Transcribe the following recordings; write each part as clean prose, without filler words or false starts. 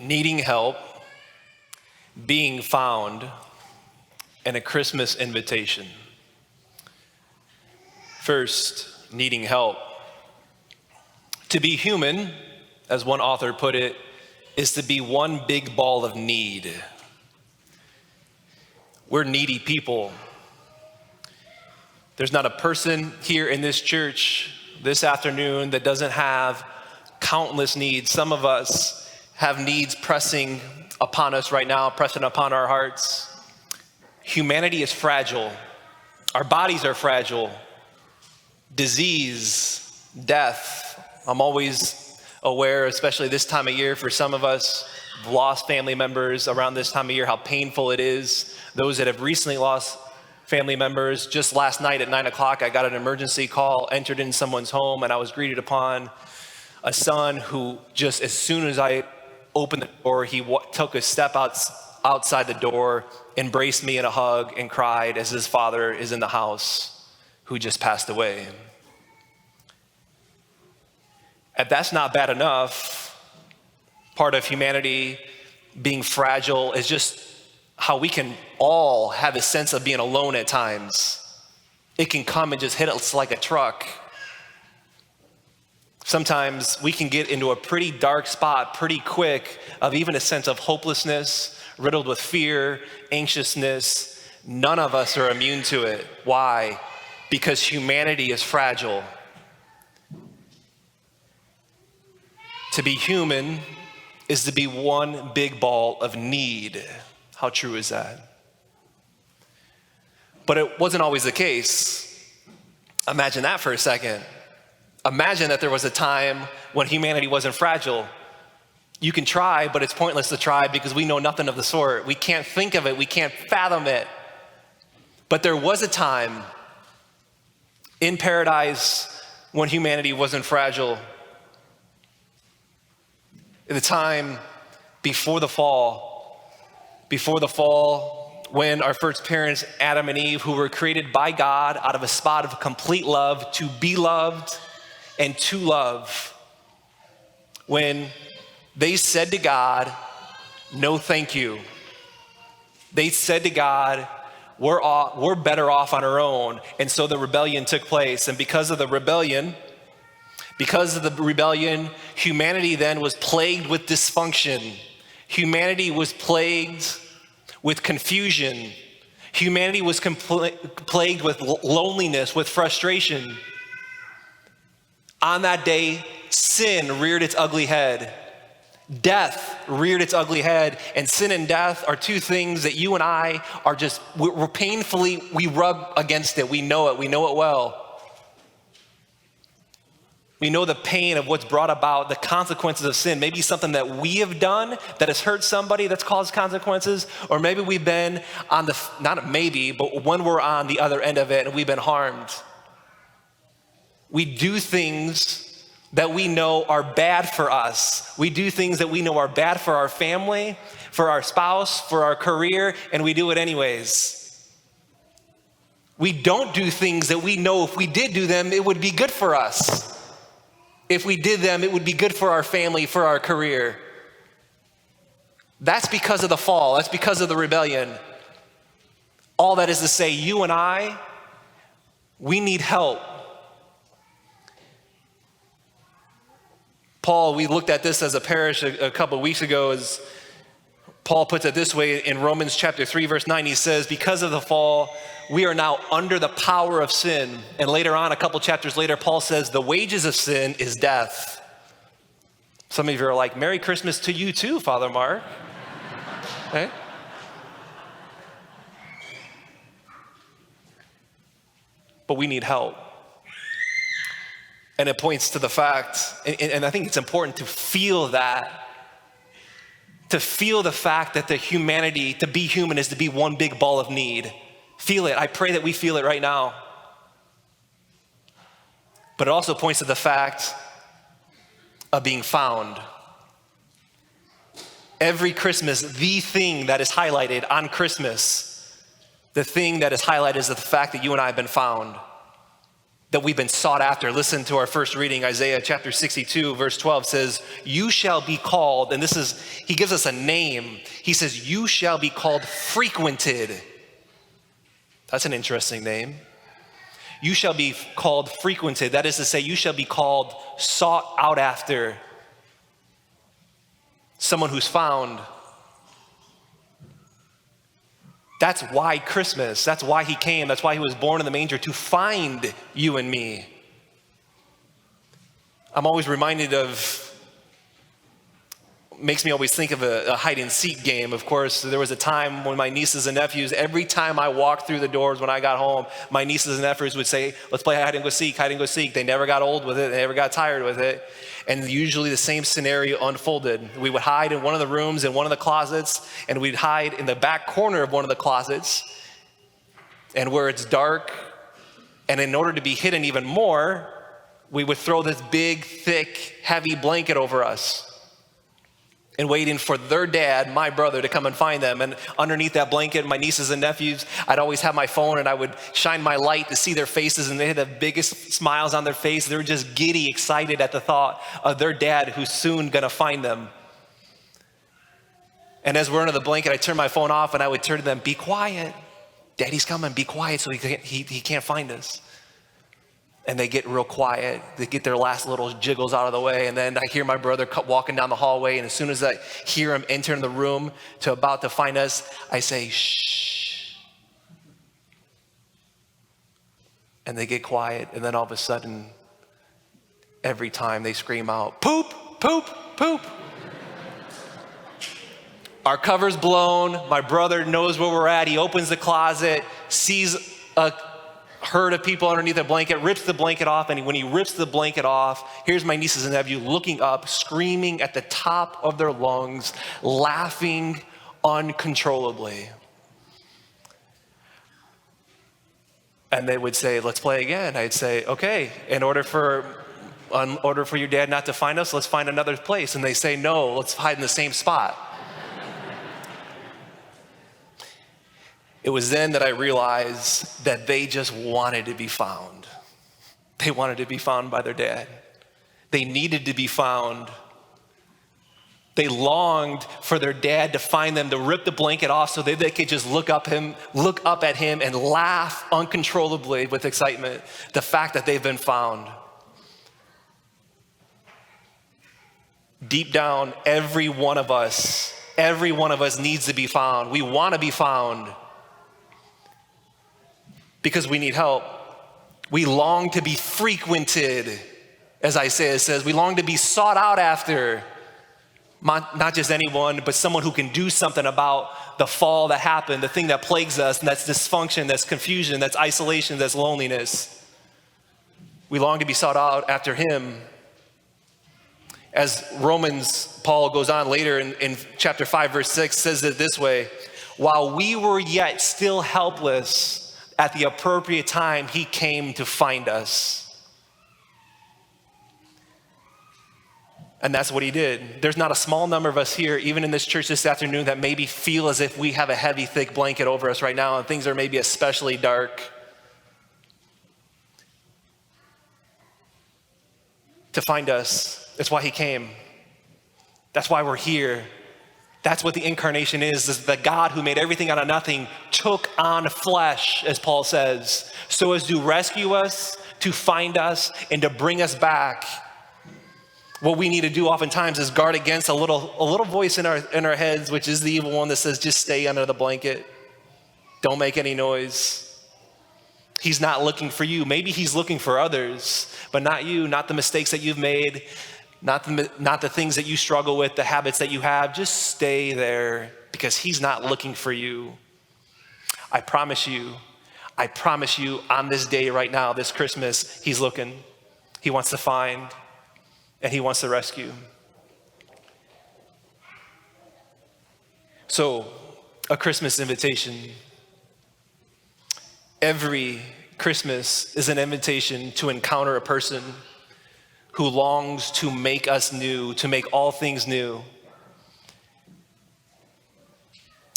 needing help, being found, and a Christmas invitation. First, needing help. To be human, as one author put it, is to be one big ball of need. We're needy people. There's not a person here in this church this afternoon that doesn't have countless needs. Some of us have needs pressing upon us right now, pressing upon our hearts. Humanity is fragile. Our bodies are fragile. Disease, death. I'm always aware, especially this time of year for some of us, lost family members around this time of year, how painful it is. Those that have recently lost family members. Just last night at 9 o'clock, I got an emergency call, entered in someone's home, and I was greeted upon a son who just as soon as I opened the door, he took a step outside the door, embraced me in a hug, and cried as his father is in the house who just passed away. And that's not bad enough. Part of humanity being fragile is just how we can all have a sense of being alone at times. It can come and just hit us like a truck. Sometimes we can get into a pretty dark spot pretty quick of even a sense of hopelessness, riddled with fear, anxiousness. None of us are immune to it. Why? Because humanity is fragile. To be human is to be one big ball of need. How true is that? But it wasn't always the case. Imagine that for a second. Imagine that there was a time when humanity wasn't fragile. You can try, but it's pointless to try because we know nothing of the sort. We can't think of it. We can't fathom it. But there was a time in paradise when humanity wasn't fragile. At the time before the fall, when our first parents, Adam and Eve, who were created by God out of a spot of complete love to be loved and to love, when they said to God, no thank you. They said to God, we're better off on our own. And so the rebellion took place. And because of the rebellion, humanity then was plagued with dysfunction. Humanity was plagued with confusion. Humanity was plagued with loneliness, with frustration. On that day, sin reared its ugly head. Death reared its ugly head. And sin and death are two things that you and I are we rub against it. We know it well. We know the pain of what's brought about, the consequences of sin. Maybe something that we have done that has hurt somebody that's caused consequences, or maybe we've been but when we're on the other end of it and we've been harmed. We do things that we know are bad for us. We do things that we know are bad for our family, for our spouse, for our career, and we do it anyways. We don't do things that we know if we did do them, it would be good for us. If we did them, it would be good for our family, for our career. That's because of the fall. That's because of the rebellion. All that is to say, you and I, we need help. Paul, we looked at this as a parish a couple of weeks ago, as Paul puts it this way in Romans chapter 3, verse 9. He says, because of the fall, we are now under the power of sin. And later on, a couple chapters later, Paul says, the wages of sin is death. Some of you are like, Merry Christmas to you too, Father Mark. Okay? But we need help. And it points to the fact, and I think it's important to feel that, to feel the fact that the humanity, to be human is to be one big ball of need. Feel it. I pray that we feel it right now. But it also points to the fact of being found. Every Christmas, the thing that is highlighted on Christmas, the thing that is highlighted is the fact that you and I have been found. that we've been sought after. Listen to our first reading, Isaiah chapter 62, verse 12 says, you shall be called, and he gives us a name. He says, you shall be called frequented. That's an interesting name. You shall be called frequented. That is to say, you shall be called sought out after. Someone who's found. That's why Christmas, that's why he came, that's why he was born in the manger, to find you and me. I'm always reminded makes me always think of a hide and seek game. Of course, there was a time when my nieces and nephews, every time I walked through the doors when I got home, my nieces and nephews would say, let's play hide and go seek, hide and go seek. They never got old with it, they never got tired with it. And usually the same scenario unfolded. We would hide in one of the rooms, in one of the closets, and we'd hide in the back corner of one of the closets, and where it's dark. And in order to be hidden even more, we would throw this big, thick, heavy blanket over us, and waiting for their dad, my brother, to come and find them. And underneath that blanket, my nieces and nephews, I'd always have my phone and I would shine my light to see their faces, and they had the biggest smiles on their face. They were just giddy, excited at the thought of their dad who's soon gonna find them. And as we're under the blanket, I turned my phone off and I would turn to them, be quiet. Daddy's coming, be quiet so he can't find us. And they get real quiet. They get their last little jiggles out of the way. And then I hear my brother walking down the hallway. And as soon as I hear him enter the room about to find us, I say, shh. And they get quiet. And then all of a sudden, every time they scream out, poop, poop, poop. Our cover's blown. My brother knows where we're at. He opens the closet, sees a herd of people underneath the blanket, rips the blanket off, and when he rips the blanket off, here's my nieces and nephew looking up, screaming at the top of their lungs, laughing uncontrollably. And they would say, let's play again. I'd say, okay, in order for your dad not to find us, let's find another place. And they say, no, let's hide in the same spot. It was then that I realized that they just wanted to be found. They wanted to be found by their dad. They needed to be found. They longed for their dad to find them, to rip the blanket off so that they could just look up at him and laugh uncontrollably with excitement, the fact that they've been found. Deep down, every one of us needs to be found. We want to be found, because we need help. We long to be frequented, as Isaiah says. We long to be sought out after. Not just anyone, but someone who can do something about the fall that happened, the thing that plagues us, and that's dysfunction, that's confusion, that's isolation, that's loneliness. We long to be sought out after him. As Paul goes on later in chapter 5, verse 6, says it this way: while we were yet still helpless, at the appropriate time, he came to find us. And that's what he did. There's not a small number of us here, even in this church this afternoon, that maybe feel as if we have a heavy, thick blanket over us right now, and things are maybe especially dark. To find us, that's why he came. That's why we're here. That's what the incarnation is the God who made everything out of nothing took on flesh, as Paul says, so as to rescue us, to find us, and to bring us back. What we need to do oftentimes is guard against a little voice in our heads, which is the evil one that says, just stay under the blanket. Don't make any noise. He's not looking for you. Maybe he's looking for others, but not you, not the mistakes that you've made, not the things that you struggle with, the habits that you have. Just stay there, because he's not looking for you. I promise you on this day right now, this Christmas, he's looking. He wants to find, and he wants to rescue. So, a Christmas invitation. Every Christmas is an invitation to encounter a person who longs to make us new, to make all things new.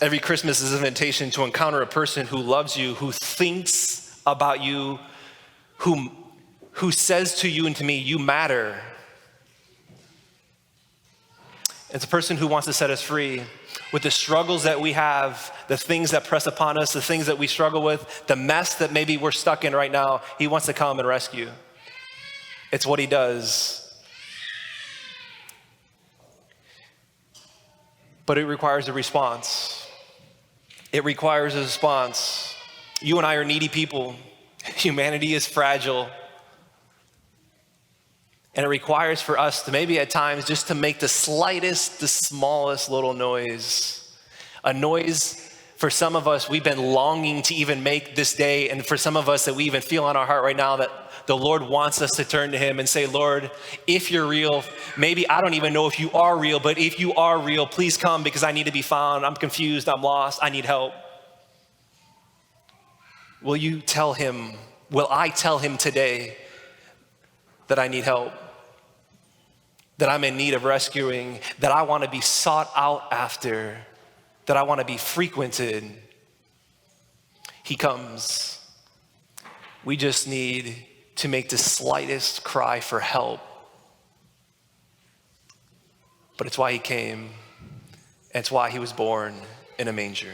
Every Christmas is an invitation to encounter a person who loves you, who thinks about you, who who says to you and to me, you matter. It's a person who wants to set us free with the struggles that we have, the things that press upon us, the things that we struggle with, the mess that maybe we're stuck in right now. He wants to come and rescue. It's what he does. But it requires a response. It requires a response. You and I are needy people. Humanity is fragile. And it requires for us to maybe at times just to make the slightest, the smallest little noise. A noise for some of us we've been longing to even make this day. And for some of us that we even feel on our heart right now that the Lord wants us to turn to him and say, Lord, if you're real, maybe I don't even know if you are real, but if you are real, please come because I need to be found. I'm confused, I'm lost, I need help. Will you tell him, will I tell him today that I need help? That I'm in need of rescuing, that I want to be sought out after, that I want to be frequented. He comes. We just need to make the slightest cry for help. But it's why he came, and it's why he was born in a manger.